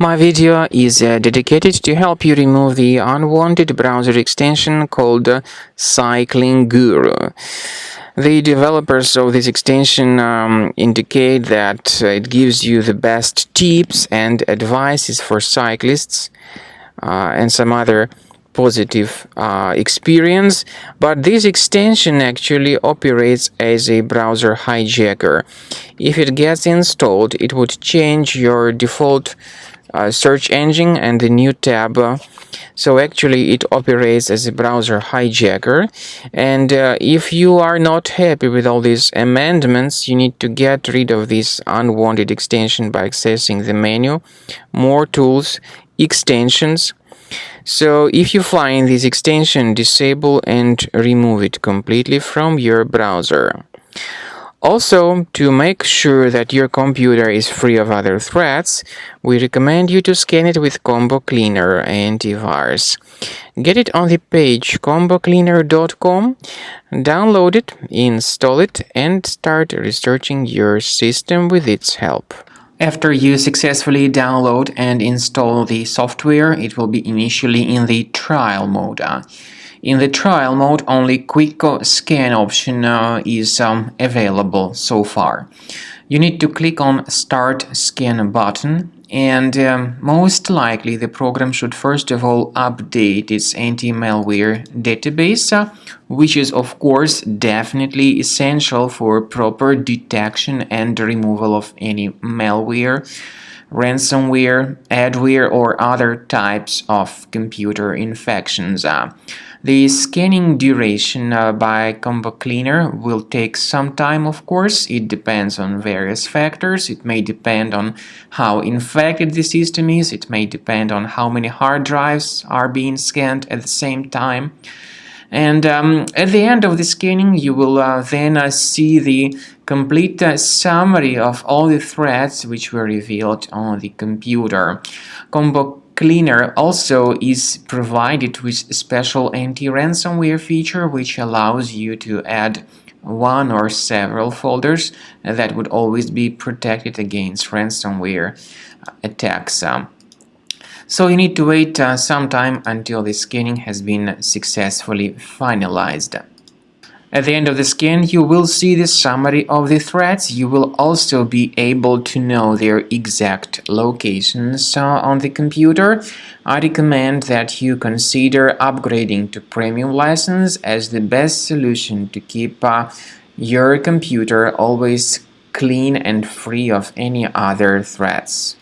My video is dedicated to help you remove the unwanted browser extension called CyclinGuru. The developers of this extension indicate that it gives you the best tips and advices for cyclists and some other positive experience, but this extension actually operates as a browser hijacker. If it gets installed, it would change your default search engine and the new tab. So actually it operates as a browser hijacker, and if you are not happy with all these amendments, you need to get rid of this unwanted extension by accessing the menu, more tools, extensions. So if you find this extension, disable and remove it completely from your browser. Also, to make sure that your computer is free of other threats, we recommend you to scan it with Combo Cleaner antivirus. Get it on the page combocleaner.com, download it, install it, and start researching your system with its help. After you successfully download and install the software, it will be initially in the trial mode. In the trial mode, only quick scan option is available so far. You need to click on Start Scan button, and most likely the program should first of all update its anti-malware database, which is of course definitely essential for proper detection and removal of any malware, ransomware, adware, or other types of computer infections. The scanning duration by Combo Cleaner will take some time, of course. It depends on various factors. It may depend on how infected the system is. It may depend on how many hard drives are being scanned at the same time. And at the end of the scanning, you will then see the complete summary of all the threats which were revealed on the computer. Combo Cleaner also is provided with a special anti-ransomware feature which allows you to add one or several folders that would always be protected against ransomware attacks. So you need to wait some time until the scanning has been successfully finalized. At the end of the scan, you will see the summary of the threats. You will also be able to know their exact locations on the computer. I recommend that you consider upgrading to premium license as the best solution to keep your computer always clean and free of any other threats.